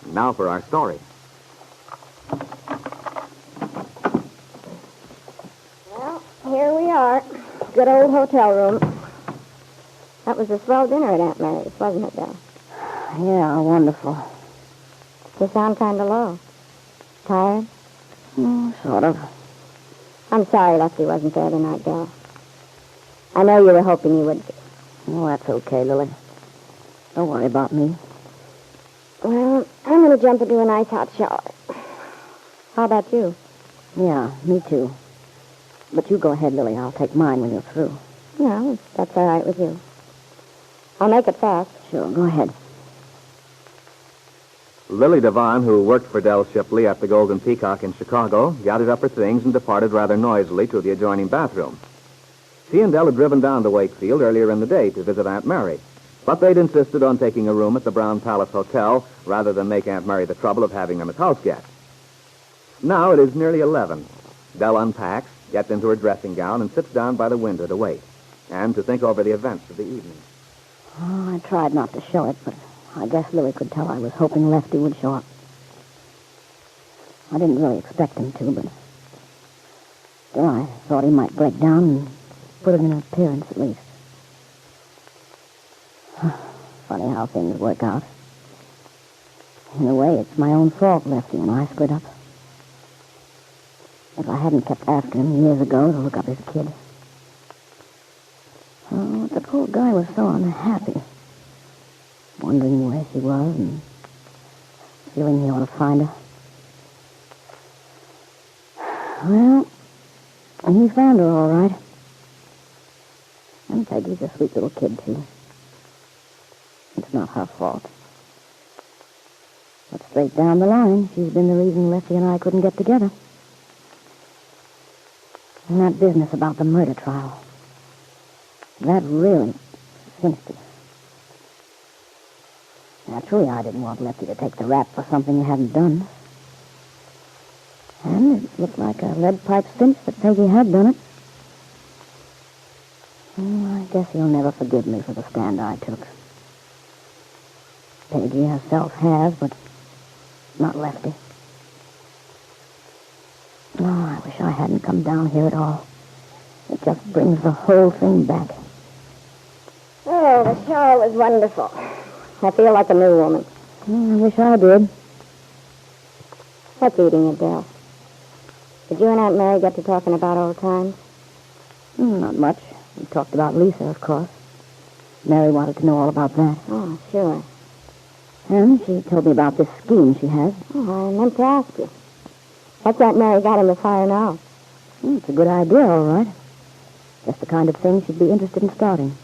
Now for our story. Well, here we are. Good old hotel room. That was a swell dinner at Aunt Mary's, wasn't it, Dell? Yeah, wonderful. You sound kind of low. Tired? Sort of. I'm sorry Lefty wasn't there tonight, Dell. I know you were hoping he would be. Oh, that's okay, Lily. Don't worry about me. Well, I'm going to jump into a nice hot shower. How about you? Yeah, me too. But you go ahead, Lily. I'll take mine when you're through. No, that's all right with you. I'll make it fast. Sure, go ahead. Lily Devine, who worked for Dell Shipley at the Golden Peacock in Chicago, gathered up her things and departed rather noisily to the adjoining bathroom. She and Dell had driven down to Wakefield earlier in the day to visit Aunt Mary, but they'd insisted on taking a room at the Brown Palace Hotel rather than make Aunt Mary the trouble of having them as house guests. Now it is nearly 11. Dell unpacks, gets into her dressing gown, and sits down by the window to wait, and to think over the events of the evening. Oh, I tried not to show it, but I guess Lily could tell I was hoping Lefty would show up. I didn't really expect him to, but still I thought he might break down and put it in an appearance at least. Funny how things work out. In a way, it's my own fault, Lefty, when I split up. If I hadn't kept after him years ago to look up his kid. Oh, the poor guy was so unhappy. Wondering where she was and feeling he ought to find her. Well, he found her all right. And Peggy's a sweet little kid, too. It's not her fault. But straight down the line, she's been the reason Lefty and I couldn't get together. And that business about the murder trial, that really cinched it. Naturally, I didn't want Lefty to take the rap for something he hadn't done. And it looked like a lead pipe cinch that Peggy had done it. I guess he'll never forgive me for the stand I took. Peggy herself has, but not Lefty. Oh, I wish I hadn't come down here at all. It just brings the whole thing back. Oh, the shower was wonderful. I feel like a new woman. I wish I did. What's eating you, Dell? Did you and Aunt Mary get to talking about old times? Not much. We talked about Lisa, of course. Mary wanted to know all about that. Oh, sure. And she told me about this scheme she has. Oh, I meant to ask you. What's Aunt Mary got in the fire now? It's a good idea, all right. Just the kind of thing she'd be interested in starting.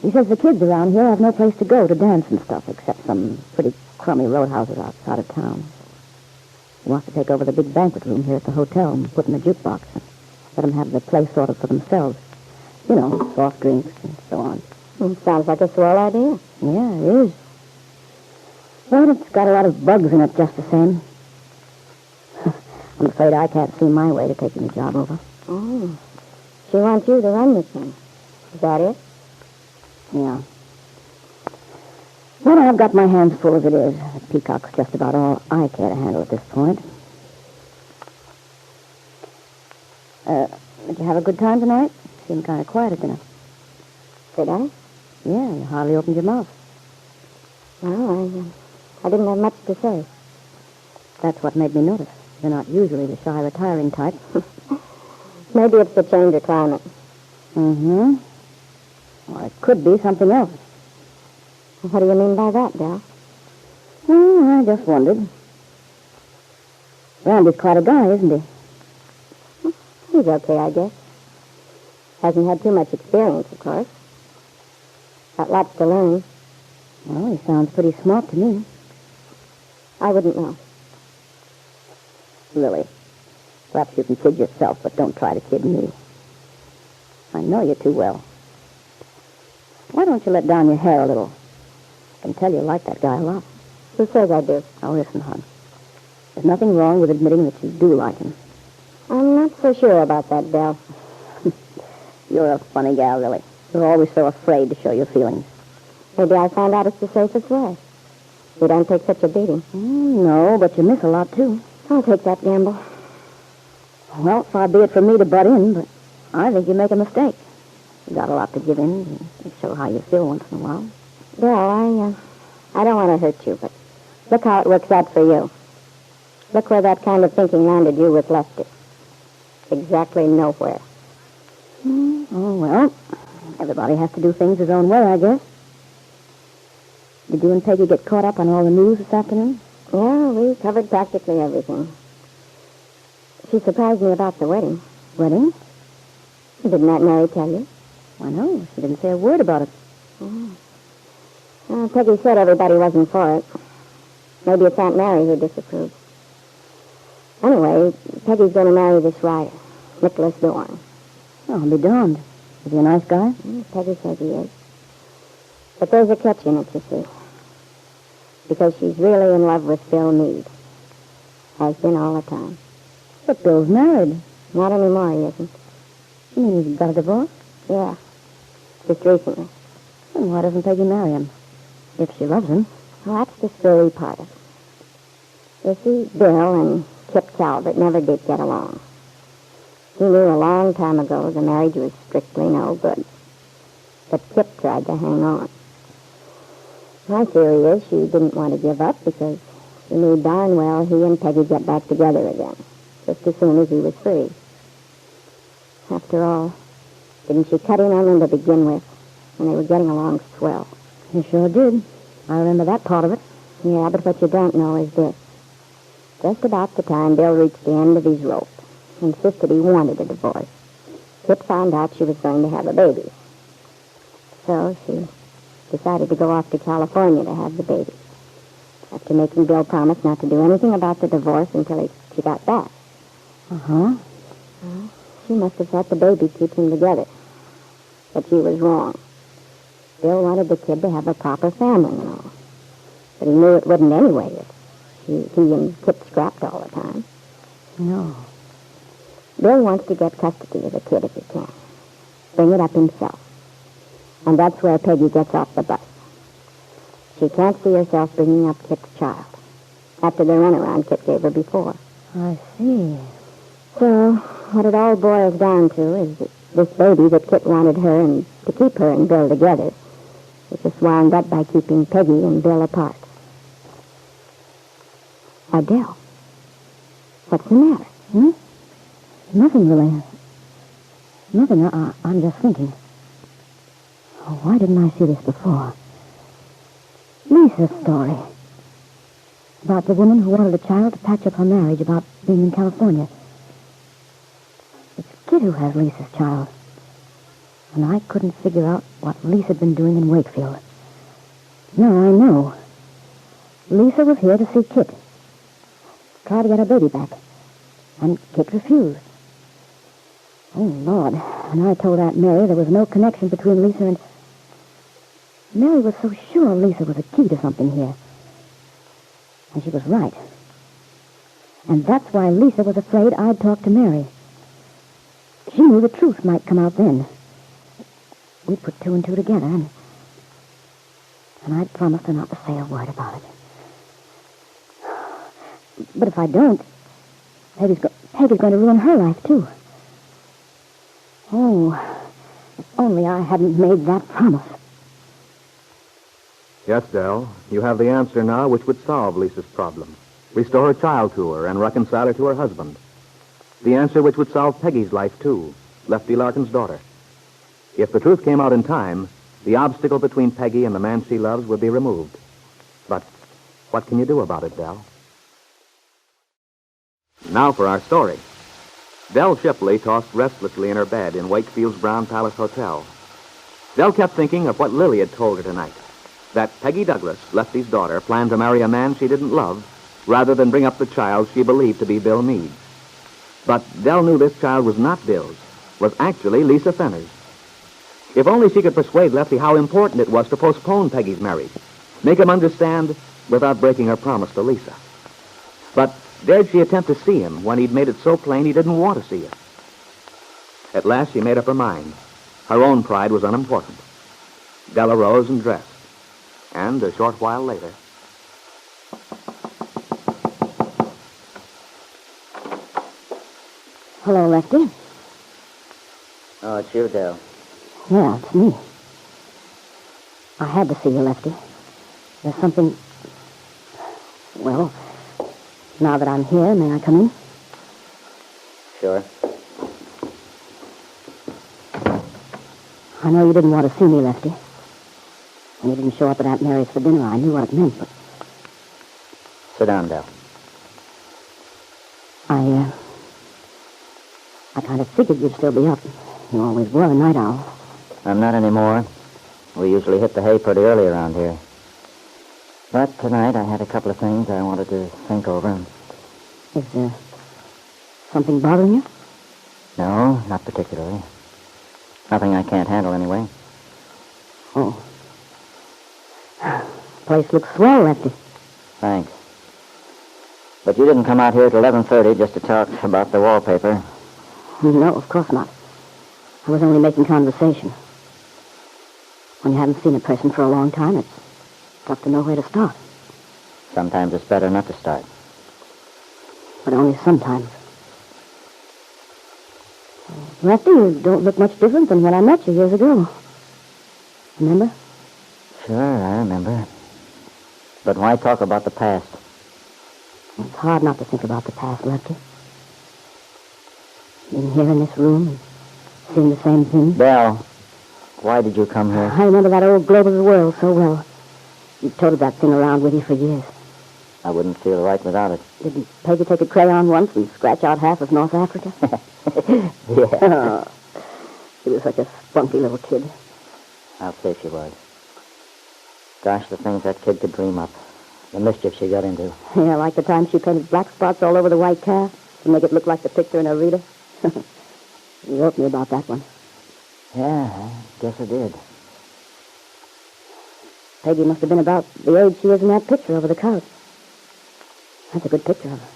She says the kids around here have no place to go to dance and stuff, except some pretty crummy roadhouses outside of town. She wants to take over the big banquet room here at the hotel and put in a jukebox and let them have the place sort of for themselves. You know, soft drinks and so on. Sounds like a swell idea. Yeah, it is. But it's got a lot of bugs in it just the same. I'm afraid I can't see my way to taking the job over. Oh. She wants you to run this thing. Is that it? Yeah. Well, I've got my hands full as it is. The Peacock's just about all I care to handle at this point. Did you have a good time tonight? You seemed kind of quiet at dinner. Did I? Yeah, you hardly opened your mouth. Well, I didn't have much to say. That's what made me notice. You're not usually the shy, retiring type. Maybe it's the change of climate. Mm-hmm. Or it could be something else. What do you mean by that, Dell? Oh, I just wondered. Randy's quite a guy, isn't he? He's okay, I guess. Hasn't had too much experience, of course. Got lots to learn. Well, he sounds pretty smart to me. I wouldn't know. Lily, perhaps you can kid yourself, but don't try to kid me. I know you too well. Why don't you let down your hair a little? I can tell you like that guy a lot. Who says I do? Now listen, hon. There's nothing wrong with admitting that you do like him. I'm not so sure about that, Dell. You're a funny gal, Lily. You're always so afraid to show your feelings. Maybe I found out it's the safest way. You don't take such a beating. No, but you miss a lot, too. I'll take that gamble. Well, far be it from me to butt in, but I think you make a mistake. You got a lot to give in and show how you feel once in a while. Well, I don't want to hurt you, but look how it works out for you. Look where that kind of thinking landed you with Lefty. Exactly nowhere. Oh, well, everybody has to do things his own way, I guess. Did you and Peggy get caught up on all the news this afternoon? Yeah, we covered practically everything. She surprised me about the wedding. Wedding? Didn't Aunt Mary tell you? Why, no. She didn't say a word about it. Peggy said everybody wasn't for it. Maybe it's Aunt Mary who disapproved. Anyway, Peggy's going to marry this writer, Nicholas Dorn. Oh, I'll be darned. Is he a nice guy? Peggy says he is. But there's a catch in it, you see. Because she's really in love with Bill Meade. Has been all the time. But Bill's married. Not anymore, he isn't. You mean he's got a divorce? Yeah. Just recently. Then why doesn't Peggy marry him? If she loves him. Well, that's the screwy part of it. You see, Bill and Kip Calvert never did get along. He knew a long time ago the marriage was strictly no good. But Kip tried to hang on. My theory is she didn't want to give up because she knew darn well he and Peggy get back together again, just as soon as he was free. After all, didn't she cut him on him to begin with, and they were getting along swell? You sure did. I remember that part of it. Yeah, but what you don't know is this. Just about the time Bill reached the end of his rope, insisted he wanted a divorce, Kip found out she was going to have a baby. So she decided to go off to California to have the baby, after making Bill promise not to do anything about the divorce until she got back. Uh-huh. Well, she must have thought the baby keeps them together. But she was wrong. Bill wanted the kid to have a proper family and all. But he knew it wouldn't anyway if he and Kip scrapped all the time. No. Bill wants to get custody of the kid if he can. Bring it up himself. And that's where Peggy gets off the bus. She can't see herself bringing up Kip's child, after the runaround Kip gave her before. I see. So, what it all boils down to is that this baby that Kip wanted her and to keep her and Bill together is just wound up by keeping Peggy and Bill apart. Adele, what's the matter? Nothing, really. Nothing. I'm just thinking. Oh, why didn't I see this before? Lisa's story. About the woman who wanted a child to patch up her marriage about being in California. It's Kid who has Lisa's child. And I couldn't figure out what Lisa had been doing in Wakefield. Now I know. Lisa was here to see Kit. Try to get her baby back. And Kit refused. Oh, Lord. And I told Aunt Mary there was no connection between Lisa and... Mary was so sure Lisa was a key to something here. And she was right. And that's why Lisa was afraid I'd talk to Mary. She knew the truth might come out then. We put two and two together, and I promised her not to say a word about it. But if I don't, Peggy's going to ruin her life, too. Oh, if only I hadn't made that promise. Yes, Dell, you have the answer now which would solve Lisa's problem. Restore a child to her and reconcile her to her husband. The answer which would solve Peggy's life, too, Lefty Larkin's daughter. If the truth came out in time, the obstacle between Peggy and the man she loves would be removed. But what can you do about it, Dell? Now for our story. Dell Shipley tossed restlessly in her bed in Wakefield's Brown Palace Hotel. Dell kept thinking of what Lily had told her tonight. That Peggy Douglas, Lefty's daughter, planned to marry a man she didn't love rather than bring up the child she believed to be Bill Meade's. But Dell knew this child was not Bill's, was actually Lisa Fenner's. If only she could persuade Lefty how important it was to postpone Peggy's marriage, make him understand without breaking her promise to Lisa. But dared she attempt to see him when he'd made it so plain he didn't want to see her? At last she made up her mind. Her own pride was unimportant. Dell arose and dressed. And a short while later... Hello, Lefty. Oh, it's you, Dell. Yeah, it's me. I had to see you, Lefty. There's something... Well, now that I'm here, may I come in? Sure. I know you didn't want to see me, Lefty. When you didn't show up at Aunt Mary's for dinner, I knew what it meant, but... Sit down, Dell. I kind of figured you'd still be up. You always were a night owl. I'm not anymore. We usually hit the hay pretty early around here. But tonight I had a couple of things I wanted to think over. Is something bothering you? No, not particularly. Nothing I can't handle anyway. Oh. Place looks swell, Lefty. Thanks. But you didn't come out here at 11:30 just to talk about the wallpaper. No, of course not. I was only making conversation. When you haven't seen a person for a long time, it's tough to know where to start. Sometimes it's better not to start. But only sometimes. Lefty, you don't look much different than when I met you years ago. Remember? Sure, I remember. But why talk about the past? It's hard not to think about the past, Lefty. Being here in this room and seeing the same thing. Dell, why did you come here? I remember that old globe of the world so well. You toted that thing around with you for years. I wouldn't feel right without it. Didn't Peggy take a crayon once and scratch out half of North Africa? Yeah. Oh, she was such a spunky little kid. I'll say she was. Gosh, the things that kid could dream up. The mischief she got into. Yeah, like the time she painted black spots all over the white calf to make it look like the picture in her reader. You wrote me about that one. Yeah, I guess I did. Peggy must have been about the age she is in that picture over the couch. That's a good picture of her.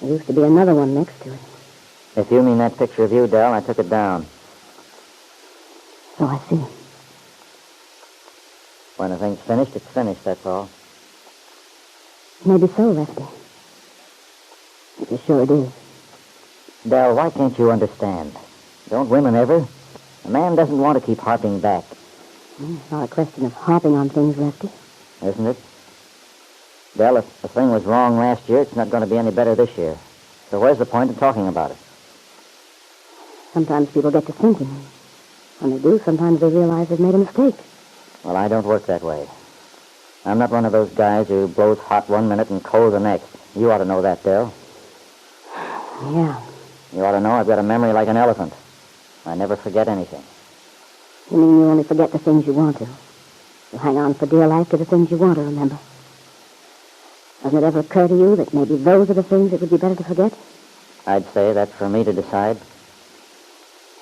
There used to be another one next to it. If you mean that picture of you, Dell, I took it down. So I see. When a thing's finished, it's finished, that's all. Maybe so, Lefty. If you're sure it is. Dell, why can't you understand? Don't women ever? A man doesn't want to keep harping back. It's not a question of harping on things, Lefty. Isn't it? Dell, if a thing was wrong last year, it's not going to be any better this year. So where's the point in talking about it? Sometimes people get to thinking. When they do, sometimes they realize they've made a mistake. Well, I don't work that way. I'm not one of those guys who blows hot one minute and cold the next. You ought to know that, Dell. Yeah. You ought to know I've got a memory like an elephant. I never forget anything. You mean you only forget the things you want to? You hang on for dear life to the things you want to remember. Doesn't it ever occur to you that maybe those are the things it would be better to forget? I'd say that's for me to decide.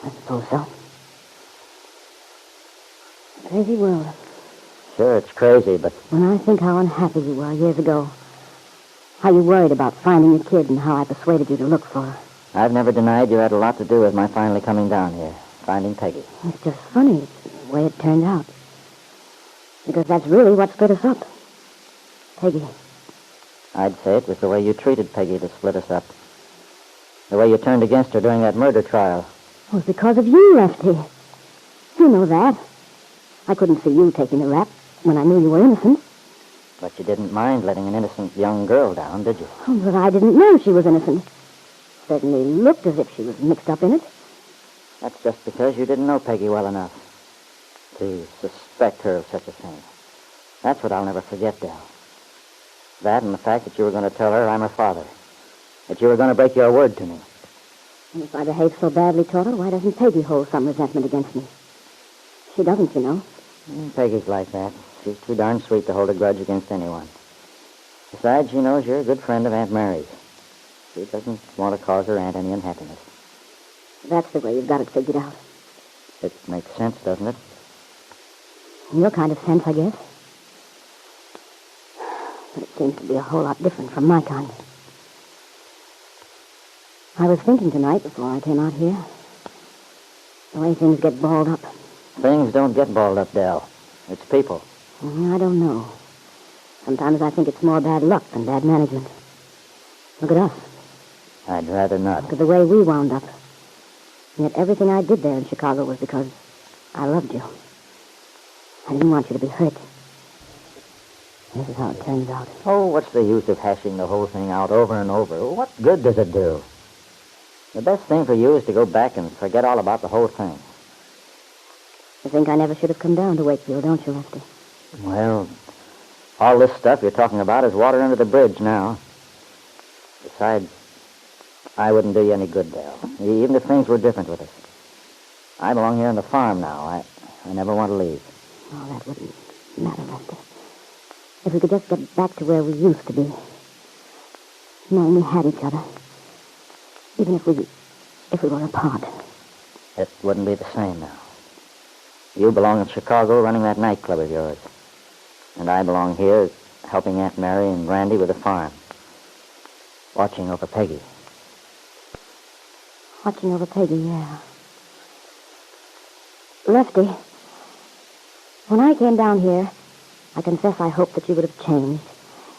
I suppose so. Crazy world. Sure, it's crazy, but... When I think how unhappy you were years ago, how you worried about finding your kid and how I persuaded you to look for her. I've never denied you had a lot to do with my finally coming down here, finding Peggy. It's just funny, the way it turned out. Because that's really what split us up. Peggy. I'd say it was the way you treated Peggy that split us up. The way you turned against her during that murder trial. It was because of you, Lefty. You know that. I couldn't see you taking the rap when I knew you were innocent. But you didn't mind letting an innocent young girl down, did you? Oh, but I didn't know she was innocent. Certainly looked as if she was mixed up in it. That's just because you didn't know Peggy well enough to suspect her of such a thing. That's what I'll never forget, Dell. That and the fact that you were going to tell her I'm her father. That you were going to break your word to me. And if I behave so badly toward her, why doesn't Peggy hold some resentment against me? She doesn't, you know. Peggy's like that. She's too darn sweet to hold a grudge against anyone. Besides, she knows you're a good friend of Aunt Mary's. She doesn't want to cause her aunt any unhappiness. That's the way you've got it figured out. It makes sense, doesn't it? In your kind of sense, I guess. But it seems to be a whole lot different from my kind. I was thinking tonight before I came out here. The way things get balled up. Things don't get balled up, Dell. It's people. I don't know. Sometimes I think it's more bad luck than bad management. Look at us. I'd rather not. Look at the way we wound up. And yet everything I did there in Chicago was because I loved you. I didn't want you to be hurt. This is how it turns out. Oh, what's the use of hashing the whole thing out over and over? What good does it do? The best thing for you is to go back and forget all about the whole thing. You think I never should have come down to Wakefield, don't you, Lefty? Well, all this stuff you're talking about is water under the bridge now. Besides, I wouldn't do you any good, Dell. Even if things were different with us. I belong here on the farm now. I never want to leave. Oh, that wouldn't matter, Lefty. If we could just get back to where we used to be. Knowing we had each other. Even if we were apart. It wouldn't be the same now. You belong in Chicago running that nightclub of yours. And I belong here helping Aunt Mary and Randy with the farm. Watching over Peggy. Watching over Peggy, yeah. Lefty, when I came down here, I confess I hoped that you would have changed.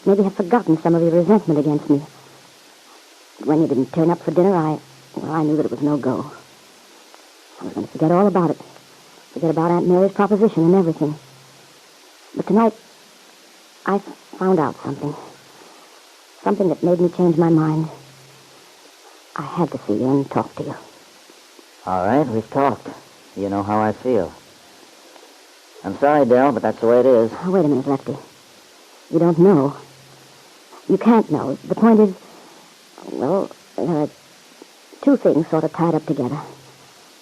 Maybe have forgotten some of your resentment against me. When you didn't turn up for dinner, I knew that it was no go. I was going to forget all about it. Forget about Aunt Mary's proposition and everything. But tonight, I found out something. Something that made me change my mind. I had to see you and talk to you. All right, we've talked. You know how I feel. I'm sorry, Dell, but that's the way it is. Oh, wait a minute, Lefty. You don't know. You can't know. The point is, well, there are two things sort of tied up together.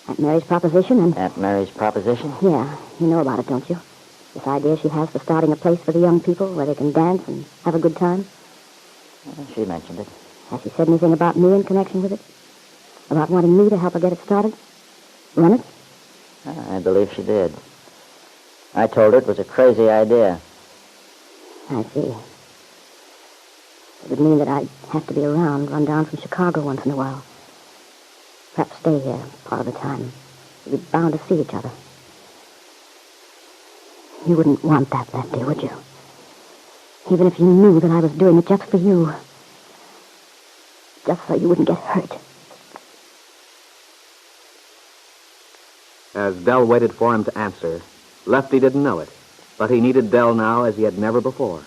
Aunt Mary's proposition and... Aunt Mary's proposition? Yeah, you know about it, don't you? This idea she has for starting a place for the young people where they can dance and have a good time. Well, she mentioned it. Has she said anything about me in connection with it? About wanting me to help her get it started? Run it? I believe she did. I told her it was a crazy idea. I see. It would mean that I'd have to be around, run down from Chicago once in a while. Perhaps stay here part of the time. We'd be bound to see each other. You wouldn't want that, Lefty, would you? Even if you knew that I was doing it just for you. Just so you wouldn't get hurt. As Dell waited for him to answer, Lefty didn't know it, but he needed Dell now as he had never before.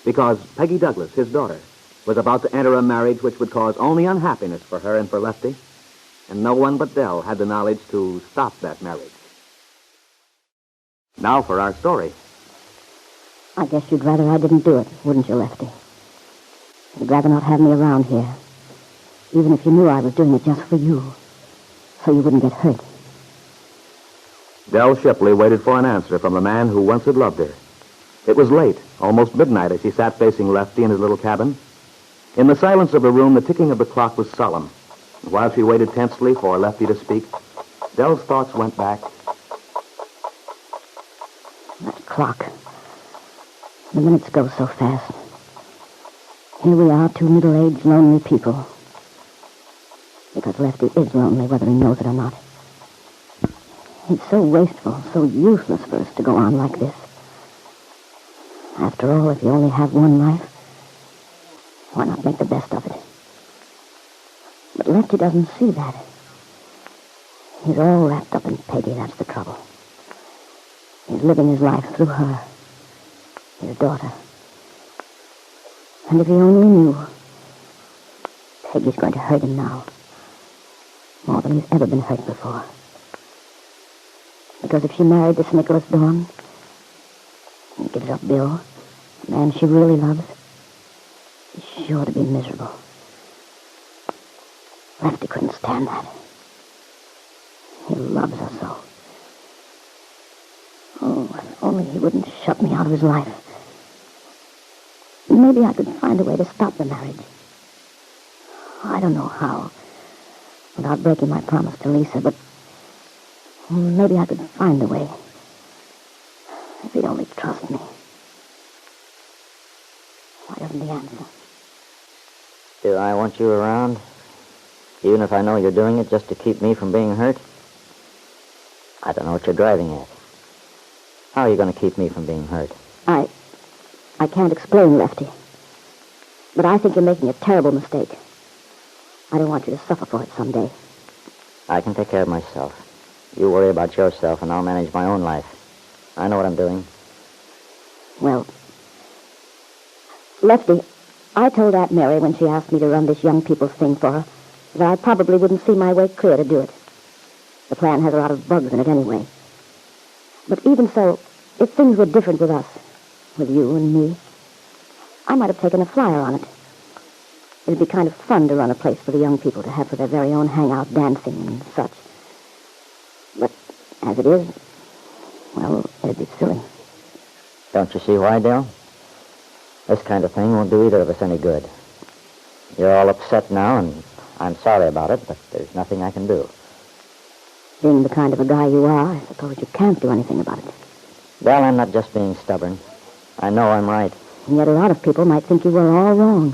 Because Peggy Douglas, his daughter, was about to enter a marriage which would cause only unhappiness for her and for Lefty, and no one but Dell had the knowledge to stop that marriage. Now for our story. I guess you'd rather I didn't do it, wouldn't you, Lefty? You'd rather not have me around here, even if you knew I was doing it just for you, so you wouldn't get hurt. Dell Shipley waited for an answer from the man who once had loved her. It was late, almost midnight, as she sat facing Lefty in his little cabin. In the silence of the room, the ticking of the clock was solemn. And while she waited tensely for Lefty to speak, Dell's thoughts went back. That clock. The minutes go so fast. Here we are, two middle-aged, lonely people. Because Lefty is lonely, whether he knows it or not. It's so wasteful, so useless for us to go on like this. After all, if you only have one life, why not make the best of it? But Lefty doesn't see that. He's all wrapped up in Peggy, that's the trouble. He's living his life through her, his daughter. And if he only knew, Peggy's going to hurt him now, more than he's ever been hurt before. Because if she married this Nicholas Dorn and gives up Bill, the man she really loves, she's sure to be miserable. Lefty couldn't stand that. He loves her so. Oh, if only he wouldn't shut me out of his life. Maybe I could find a way to stop the marriage. I don't know how, without breaking my promise to Lisa, but maybe I could find a way. If he'd only trust me. Why doesn't he answer? Do I want you around? Even if I know you're doing it just to keep me from being hurt? I don't know what you're driving at. How are you going to keep me from being hurt? I can't explain, Lefty. But I think you're making a terrible mistake. I don't want you to suffer for it someday. I can take care of myself. You worry about yourself, and I'll manage my own life. I know what I'm doing. Well, Lefty, I told Aunt Mary when she asked me to run this young people's thing for her that I probably wouldn't see my way clear to do it. The plan has a lot of bugs in it anyway. But even so, if things were different with us, with you and me, I might have taken a flyer on it. It'd be kind of fun to run a place for the young people to have for their very own hangout dancing and such. But as it is, well, it'd be silly. Don't you see why, Dell? This kind of thing won't do either of us any good. You're all upset now, and I'm sorry about it, but there's nothing I can do. Being the kind of a guy you are, I suppose you can't do anything about it. Dell, I'm not just being stubborn. I know I'm right. And yet a lot of people might think you were all wrong.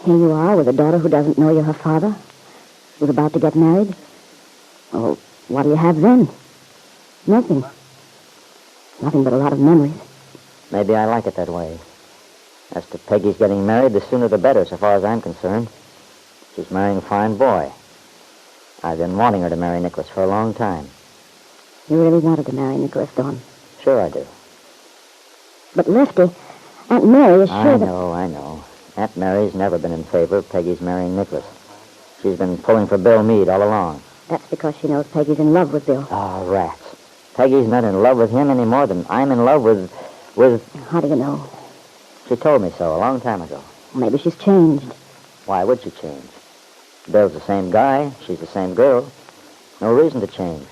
Here you are with a daughter who doesn't know you're her father, who's about to get married. Well, what do you have then? Nothing. Nothing but a lot of memories. Maybe I like it that way. As to Peggy's getting married, the sooner the better, so far as I'm concerned. She's marrying a fine boy. I've been wanting her to marry Nicholas for a long time. You really wanted to marry Nicholas, Dawn? Sure I do. But Lefty, Aunt Mary is sure I know. Aunt Mary's never been in favor of Peggy's marrying Nicholas. She's been pulling for Bill Meade all along. That's because she knows Peggy's in love with Bill. Oh, rats. Peggy's not in love with him any more than I'm in love with... How do you know? She told me so a long time ago. Maybe she's changed. Why would she change? Bill's the same guy. She's the same girl. No reason to change.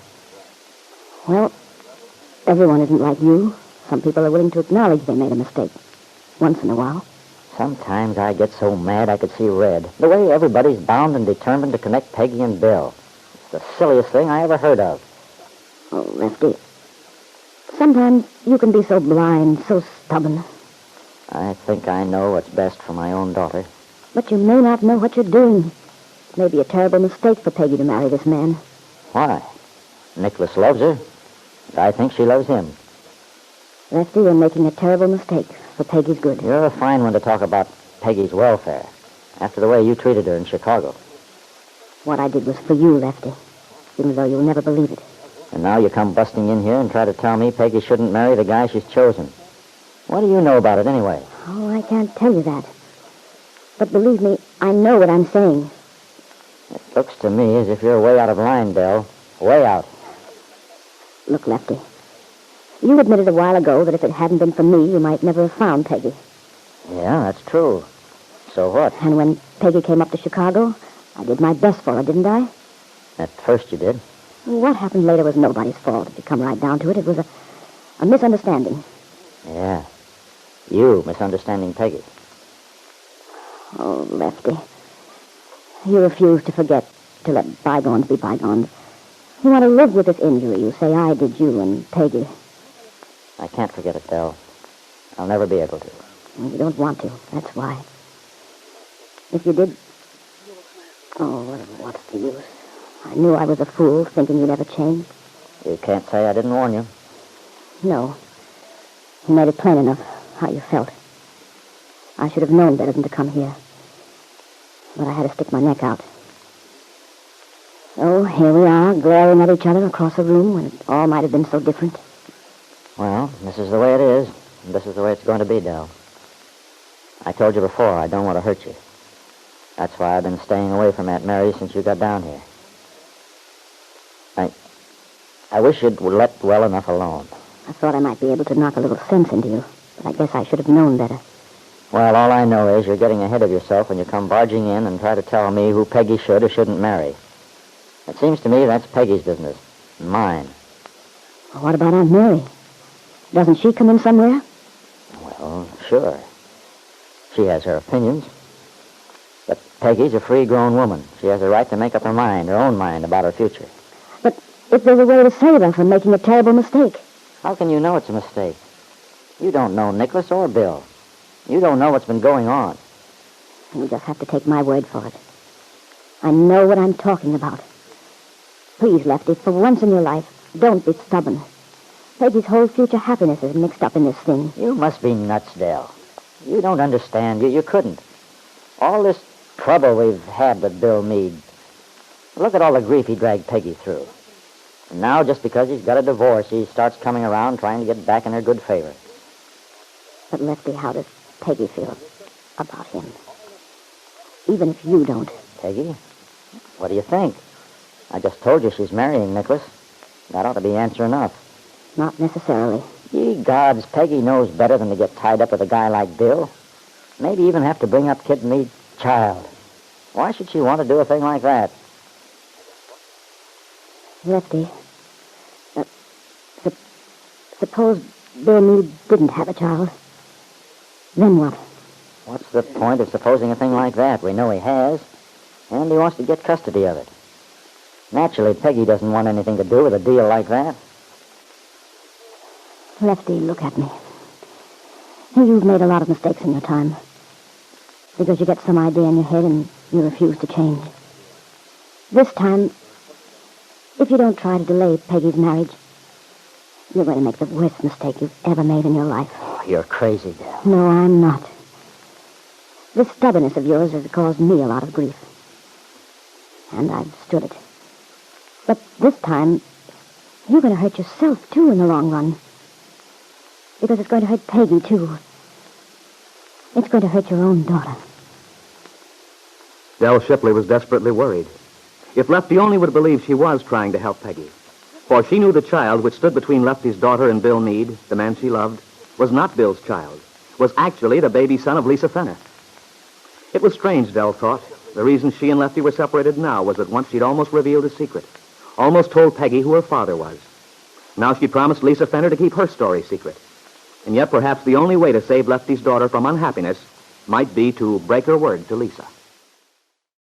Well, everyone isn't like you. Some people are willing to acknowledge they made a mistake. Once in a while. Sometimes I get so mad I could see red. The way everybody's bound and determined to connect Peggy and Bill. It's the silliest thing I ever heard of. Oh, Lefty. Sometimes you can be so blind, so stubborn. I think I know what's best for my own daughter. But you may not know what you're doing. It may be a terrible mistake for Peggy to marry this man. Why? Nicholas loves her. And I think she loves him. Lefty, you're making a terrible mistake for Peggy's good. You're a fine one to talk about Peggy's welfare. After the way you treated her in Chicago. What I did was for you, Lefty. Even though you'll never believe it. And now you come busting in here and try to tell me Peggy shouldn't marry the guy she's chosen. What do you know about it anyway? Oh, I can't tell you that. But believe me, I know what I'm saying. It looks to me as if you're way out of line, Dell. Way out. Look, Lefty. You admitted a while ago that if it hadn't been for me, you might never have found Peggy. Yeah, that's true. So what? And when Peggy came up to Chicago, I did my best for her, didn't I? At first you did. What happened later was nobody's fault. If you come right down to it, it was a misunderstanding. Yeah. You misunderstanding Peggy. Oh, Lefty. You refuse to forget, to let bygones be bygones. You want to live with this injury. You say I did you and Peggy. I can't forget it, Dell. I'll never be able to. Well, you don't want to. That's why. If you did... Oh, what's the use? I knew I was a fool, thinking you'd ever change. You can't say I didn't warn you. No. You made it plain enough how you felt. I should have known better than to come here. But I had to stick my neck out. So here we are, glaring at each other across a room when it all might have been so different. Well, this is the way it is, and this is the way it's going to be, Dell. I told you before, I don't want to hurt you. That's why I've been staying away from Aunt Mary since you got down here. I wish you'd let well enough alone. I thought I might be able to knock a little sense into you, but I guess I should have known better. Well, all I know is you're getting ahead of yourself when you come barging in and try to tell me who Peggy should or shouldn't marry. It seems to me that's Peggy's business, and mine. Well, what about Aunt Mary? Doesn't she come in somewhere? Well, sure. She has her opinions. But Peggy's a free-grown woman. She has a right to make up her mind, her own mind, about her future. But if there's a way to save her from making a terrible mistake. How can you know it's a mistake? You don't know Nicholas or Bill. You don't know what's been going on. You just have to take my word for it. I know what I'm talking about. Please, Lefty, for once in your life, don't be stubborn. Peggy's whole future happiness is mixed up in this thing. You must be nuts, Dell. You don't understand. You couldn't. All this trouble we've had with Bill Meade. Look at all the grief he dragged Peggy through. And now, just because he's got a divorce, he starts coming around trying to get back in her good favor. But, Lefty, how does Peggy feel about him? Even if you don't. Peggy? What do you think? I just told you she's marrying Nicholas. That ought to be answer enough. Not necessarily. Ye gods, Peggy knows better than to get tied up with a guy like Bill. Maybe even have to bring up Kid Meade's child. Why should she want to do a thing like that? Lefty, suppose Bill Meade didn't have a child. Then what? What's the point of supposing a thing like that? We know he has, and he wants to get custody of it. Naturally, Peggy doesn't want anything to do with a deal like that. Lefty, look at me. You've made a lot of mistakes in your time. Because you get some idea in your head and you refuse to change. This time, if you don't try to delay Peggy's marriage, you're going to make the worst mistake you've ever made in your life. Oh, you're crazy, Dell. No, I'm not. This stubbornness of yours has caused me a lot of grief. And I've stood it. But this time, you're going to hurt yourself, too, in the long run. Because it's going to hurt Peggy, too. It's going to hurt your own daughter. Dell Shipley was desperately worried. If Lefty only would believe she was trying to help Peggy. For she knew the child which stood between Lefty's daughter and Bill Meade, the man she loved, was not Bill's child, was actually the baby son of Lisa Fenner. It was strange, Dell thought. The reason she and Lefty were separated now was that once she'd almost revealed a secret, almost told Peggy who her father was. Now she promised Lisa Fenner to keep her story secret. And yet perhaps the only way to save Lefty's daughter from unhappiness might be to break her word to Lisa.